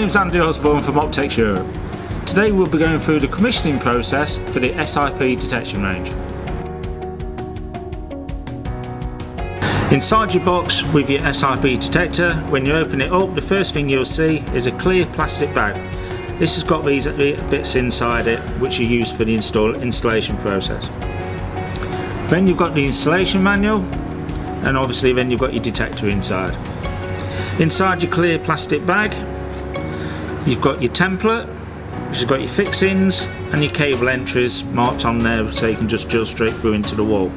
name's Andy Osborne from Optex Europe. Today we'll be going through the commissioning process for the SIP detection range. Inside your box with your SIP detector, when you open it up, the first thing you'll see is a clear plastic bag. This has got these bits inside it which are used for the installation process. Then you've got the installation manual, and obviously then you've got your detector inside. Inside your clear plastic bag, you've got your template, which has got your fixings and your cable entries marked on there so you can just drill straight through into the wall.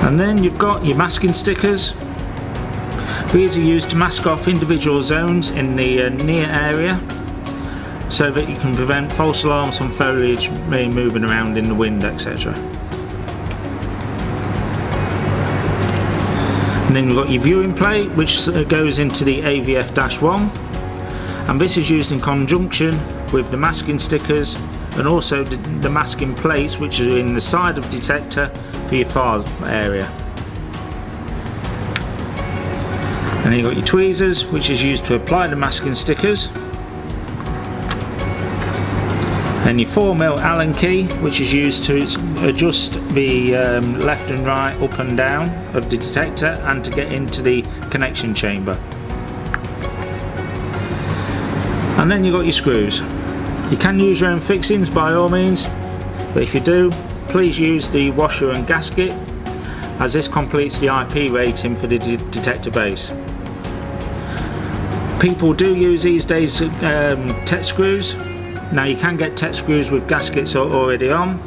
And then you've got your masking stickers. These are used to mask off individual zones in the near area so that you can prevent false alarms from foliage moving around in the wind, etc. And then you've got your viewing plate, which goes into the AVF-1, and this is used in conjunction with the masking stickers and also the masking plates, which are in the side of the detector for your far area. And then you've got your tweezers, which is used to apply the masking stickers. And your 4mm Allen key, which is used to adjust the left and right, up and down of the detector and to get into the connection chamber. And then you've got your screws. You can use your own fixings by all means, but if you do, please use the washer and gasket, as this completes the IP rating for the detector base. People do use these days TET screws. Now you can get TET screws with gaskets already on,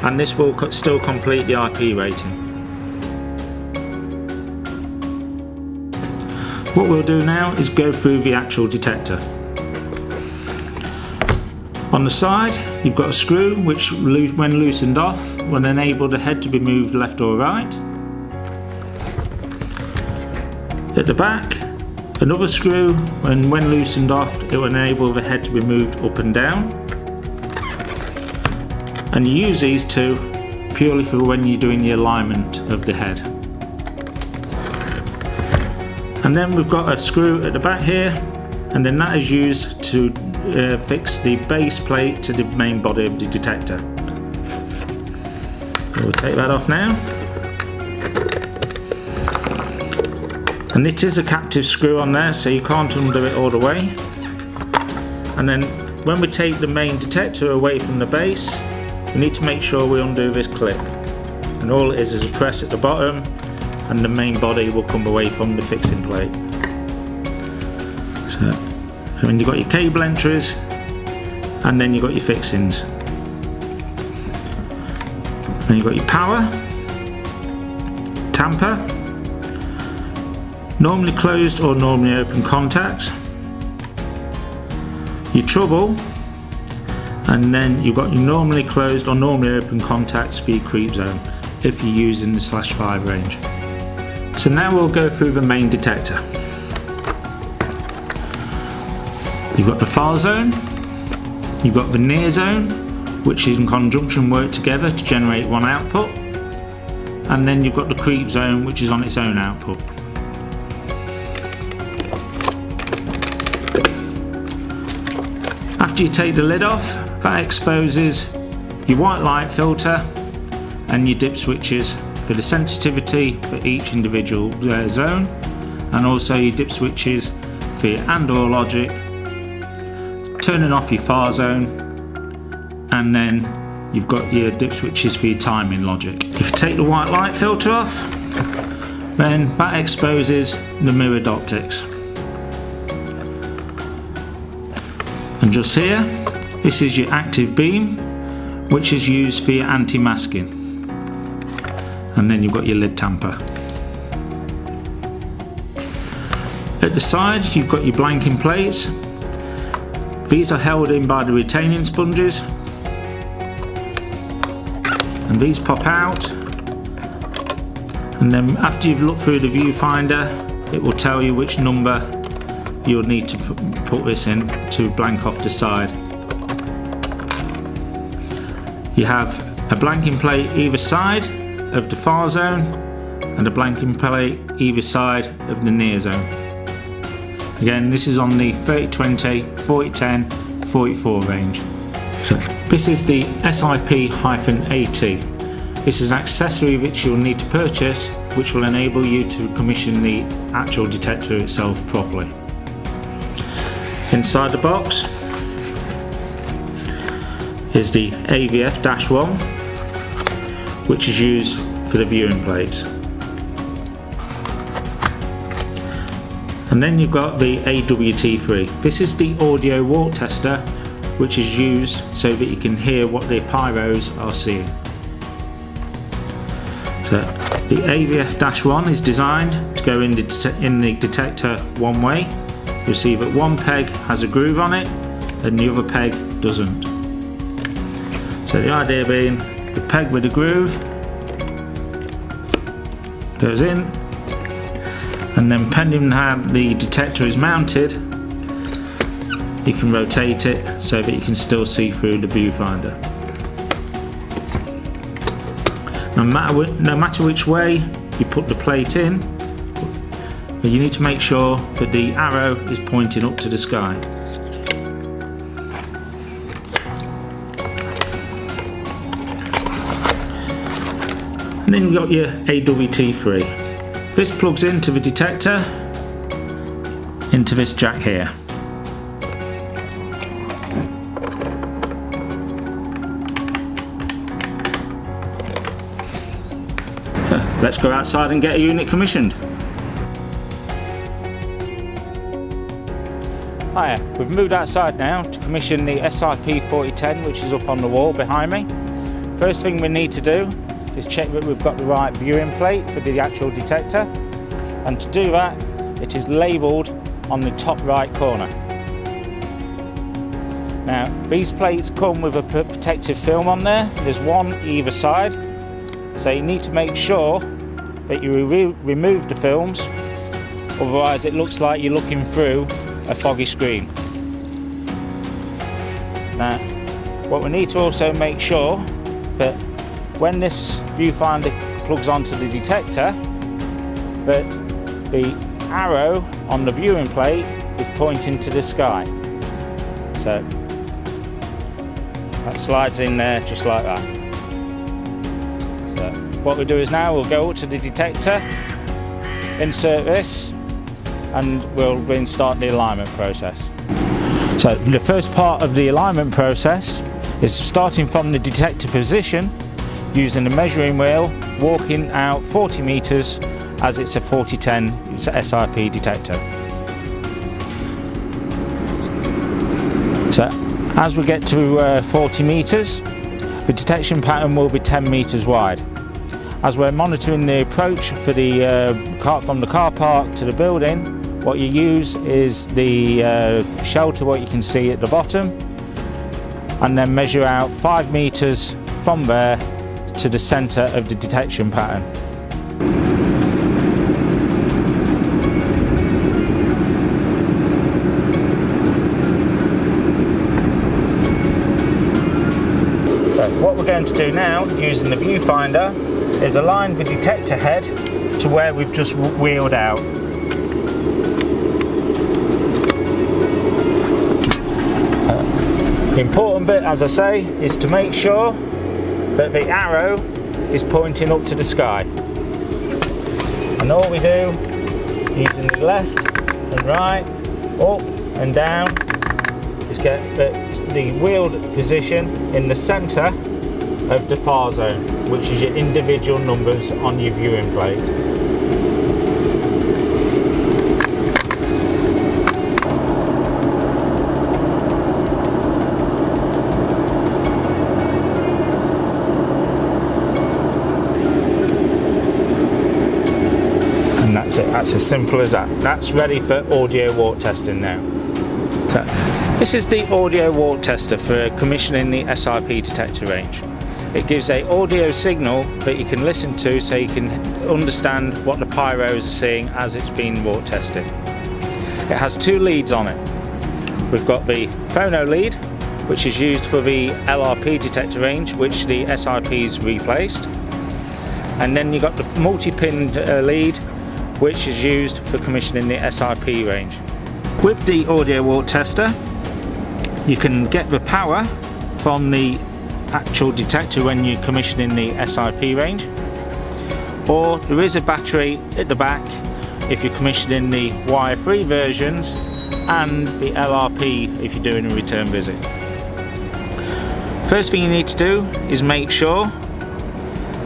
and this will still complete the IP rating. What we'll do now is go through the actual detector. On the side you've got a screw which, when loosened off, will enable the head to be moved left or right. At the back, another screw, and when loosened off, it will enable the head to be moved up and down. And you use these two purely for when you're doing the alignment of the head. And then we've got a screw at the back here, and then that is used to fix the base plate to the main body of the detector. We'll take that off now. And it is a captive screw on there, so you can't undo it all the way. And then when we take the main detector away from the base, we need to make sure we undo this clip. And all it is a press at the bottom, and the main body will come away from the fixing plate. So then you've got your cable entries, and then you've got your fixings. Then you've got your power, tamper, normally closed or normally open contacts, your trouble, and then you've got your normally closed or normally open contacts for your creep zone if you're using the /5 range. So now we'll go through the main detector. You've got the far zone, you've got the near zone, which in conjunction work together to generate one output, and then you've got the creep zone, which is on its own output. After you take the lid off, that exposes your white light filter and your dip switches for the sensitivity for each individual zone, and also your dip switches for your and/or logic, turning off your far zone, and then you've got your dip switches for your timing logic. If you take the white light filter off, then that exposes the mirrored optics. And just here, this is your active beam, which is used for your anti-masking. And then you've got your lid tamper. At the side, you've got your blanking plates. These are held in by the retaining sponges. And these pop out. And then after you've looked through the viewfinder, it will tell you which number you'll need to put this in to blank off the side. You have a blanking plate either side of the far zone and a blanking plate either side of the near zone. Again, this is on the 3020, 4010, 44 range. So this is the SIP-AT. This is an accessory which you'll need to purchase, which will enable you to commission the actual detector itself properly. Inside the box is the AVF-1, which is used for the viewing plates. And then you've got the AWT3. This is the audio walk tester, which is used so that you can hear what the pyros are seeing. So the AVF-1 is designed to go in the detector one way. You'll see that one peg has a groove on it and the other peg doesn't. So the idea being, the peg with the groove goes in, and then depending on how the detector is mounted, you can rotate it so that you can still see through the viewfinder. No matter which way you put the plate in, you need to make sure that the arrow is pointing up to the sky. And then you've got your AWT3. This plugs into the detector, into this jack here. So let's go outside and get a unit commissioned. Hiya, we've moved outside now to commission the SIP-4010, which is up on the wall behind me. First thing we need to do is check that we've got the right viewing plate for the actual detector, and to do that it is labelled on the top right corner. Now these plates come with a protective film on there. There's one either side, so you need to make sure that you remove the films, otherwise it looks like you're looking through a foggy screen. Now what we need to also make sure that when this viewfinder plugs onto the detector, that the arrow on the viewing plate is pointing to the sky. So that slides in there just like that. So what we'll do is now we'll go up to the detector, insert this, and we'll then start the alignment process. So the first part of the alignment process is starting from the detector position, using the measuring wheel, walking out 40 meters as it's a 4010 SIP detector. So as we get to 40 meters, the detection pattern will be 10 meters wide. As we're monitoring the approach for the from the car park to the building, what you use is the shelter, what you can see at the bottom, and then measure out 5 meters from there to the centre of the detection pattern. So what we're going to do now, using the viewfinder, is align the detector head to where we've just wheeled out. The important bit, as I say, is to make sure that the arrow is pointing up to the sky. And all we do, using the left and right, up and down, is get the wheeled position in the centre of the far zone, which is your individual numbers on your viewing plate. And that's it, that's as simple as that. That's ready for audio walk testing now. So, this is the audio walk tester for commissioning the SIP detector range. It gives an audio signal that you can listen to so you can understand what the pyros are seeing as it's being walk tested. It has two leads on it. We've got the phono lead, which is used for the LRP detector range, which the SIP's replaced. And then you've got the multi-pin lead, which is used for commissioning the SIP range. With the audio walk tester, you can get the power from the actual detector when you're commissioning the SIP range, or there is a battery at the back if you're commissioning the wire-free versions, and the LRP if you're doing a return visit. First thing you need to do is make sure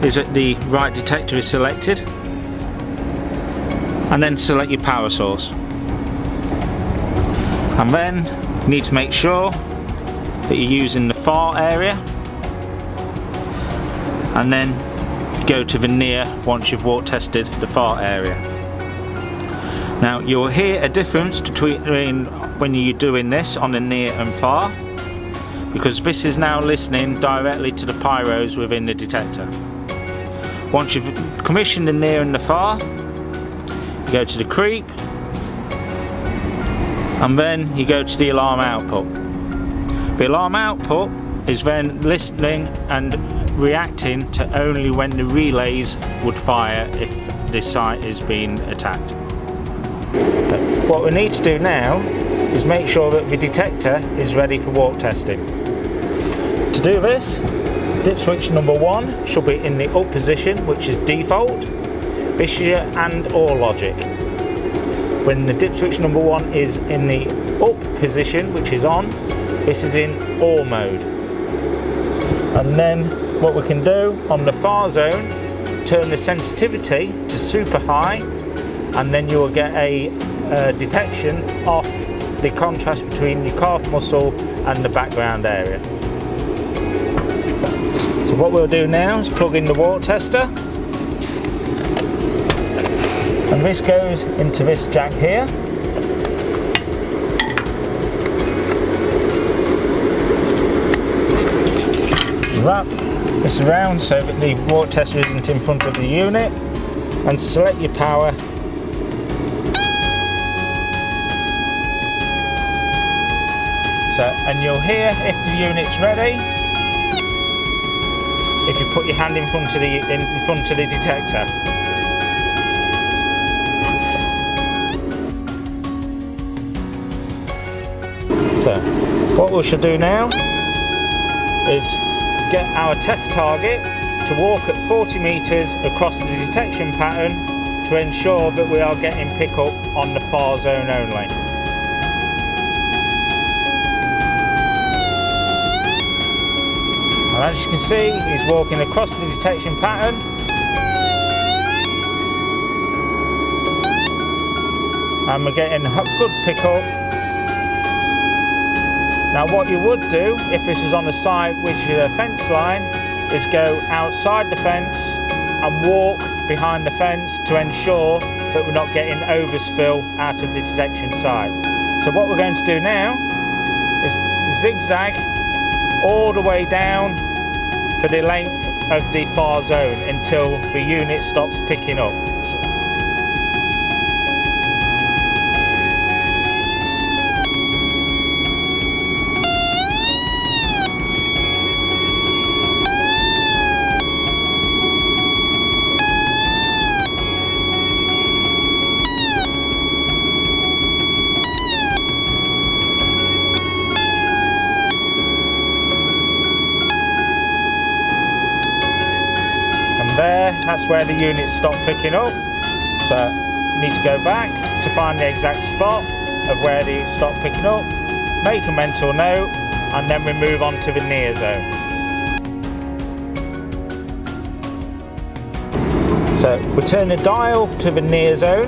that the right detector is selected, and then select your power source. And then you need to make sure that you're using the far area, and then go to the near once you've walk tested the far area. Now you'll hear a difference between when you're doing this on the near and far, because this is now listening directly to the pyros within the detector. Once you've commissioned the near and the far, you go to the creep, and then you go to the alarm output. The alarm output is then listening and reacting to only when the relays would fire if the site is being attacked. What we need to do now is make sure that the detector is ready for walk testing. To do this, dip switch number 1 should be in the up position, which is default. This is your and or logic. When the dip switch number 1 is in the up position, which is on, this is in or mode. And then what we can do on the far zone, turn the sensitivity to super high, and then you will get a detection of the contrast between your calf muscle and the background area. So what we'll do now is plug in the walk tester, and this goes into this jack here. Wrap this around so that the walk tester isn't in front of the unit, and select your power. And you'll hear if the unit's ready if you put your hand in front of the detector. So what we should do now is get our test target to walk at 40 meters across the detection pattern to ensure that we are getting pickup on the far zone only. And as you can see, he's walking across the detection pattern. And we're getting a good pickup. Now what you would do, if this is on a site which is a fence line, is go outside the fence and walk behind the fence to ensure that we're not getting overspill out of the detection site. So what we're going to do now is zigzag all the way down for the length of the far zone until the unit stops picking up. There, that's where the units stop picking up. So you need to go back to find the exact spot of where they stop picking up, make a mental note, and then we move on to the near zone. So we turn the dial to the near zone,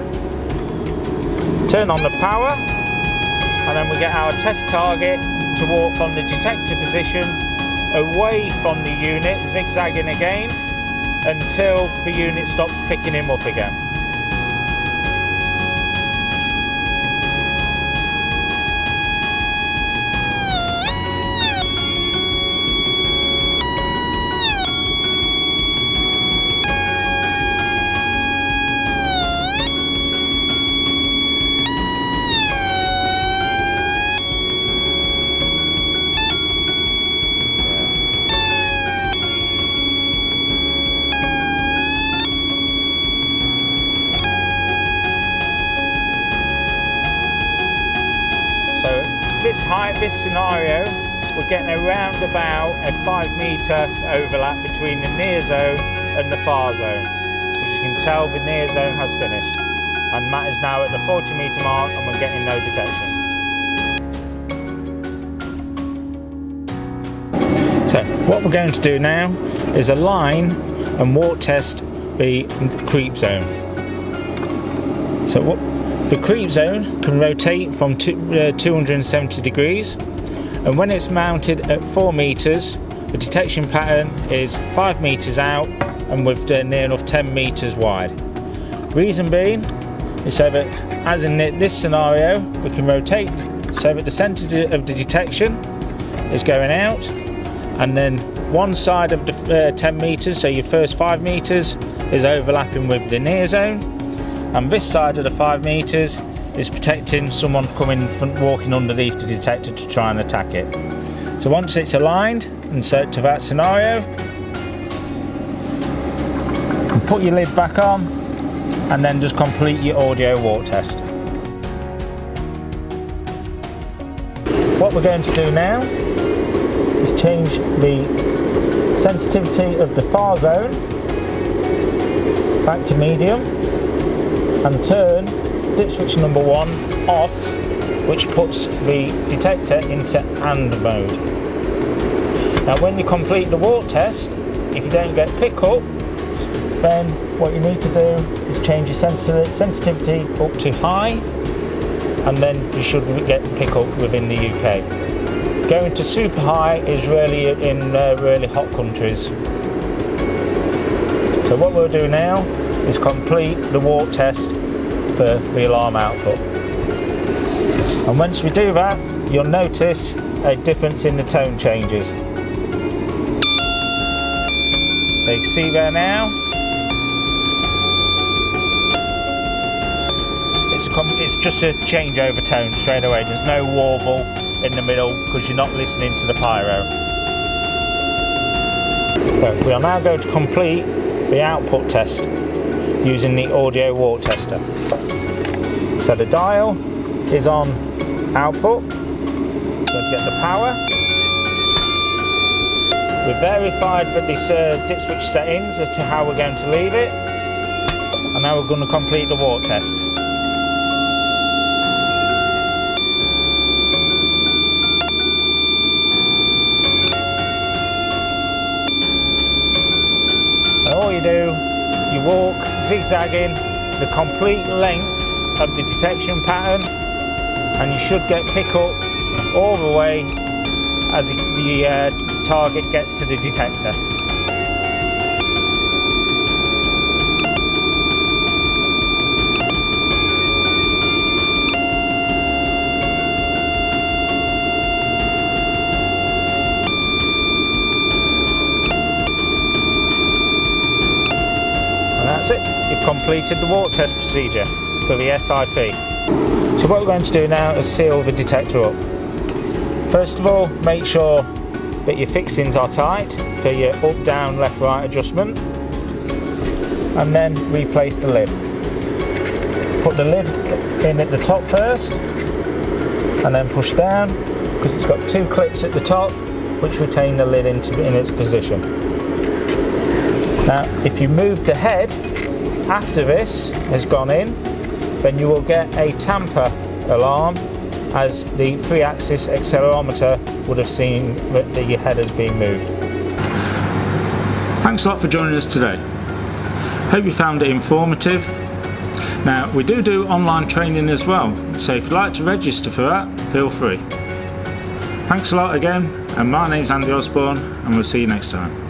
turn on the power, and then we get our test target to walk from the detector position away from the unit, zigzagging again, until the unit stops picking him up again. this scenario, we're getting around about a 5 metre overlap between the near zone and the far zone. As you can tell, the near zone has finished, and Matt is now at the 40 metre mark and we're getting no detection. So what we're going to do now is align and walk test the creep zone. So the creep zone can rotate from 270 degrees, and when it's mounted at 4 metres, the detection pattern is 5 metres out and with near enough 10 metres wide. Reason being is so that, as in this scenario, we can rotate so that the centre of the detection is going out, and then one side of the 10 metres, so your first 5 metres, is overlapping with the near zone, and this side of the 5 metres is protecting someone walking underneath the detector to try and attack it. So once it's aligned and set to that scenario, you can put your lid back on and then just complete your audio walk test. What we're going to do now is change the sensitivity of the far zone back to medium and turn dip switch number 1 off, which puts the detector into and mode. Now when you complete the walk test, if you don't get pickup, then what you need to do is change your sensitivity up to high, and then you should get pickup within the UK. Going to super high is really in really hot countries. So what we'll do now is complete the walk test for the alarm output. And once we do that, you'll notice a difference in the tone changes. So you can see there now, it's just a changeover tone straight away. There's no warble in the middle because you're not listening to the pyro. But we are now going to complete the output test using the audio walk tester. So the dial is on output. Going to get the power. We've verified that this dip switch settings as to how we're going to leave it, and now we're going to complete the walk test. And all you do, you walk zigzagging the complete length of the detection pattern, and you should get pickup all the way as the target gets to the detector. And that's it, you've completed the walk test procedure for the SIP. So what we're going to do now is seal the detector up. First of all, make sure that your fixings are tight for your up, down, left, right adjustment, and then replace the lid. Put the lid in at the top first and then push down, because it's got 2 clips at the top which retain the lid in its position. Now if you move the head after this has gone in, then you will get a tamper alarm, as the 3-axis accelerometer would have seen that your head has been moved. Thanks a lot for joining us today. Hope you found it informative. Now we do online training as well, so if you'd like to register for that, feel free. Thanks a lot again, and my name's Andy Osborne, and we'll see you next time.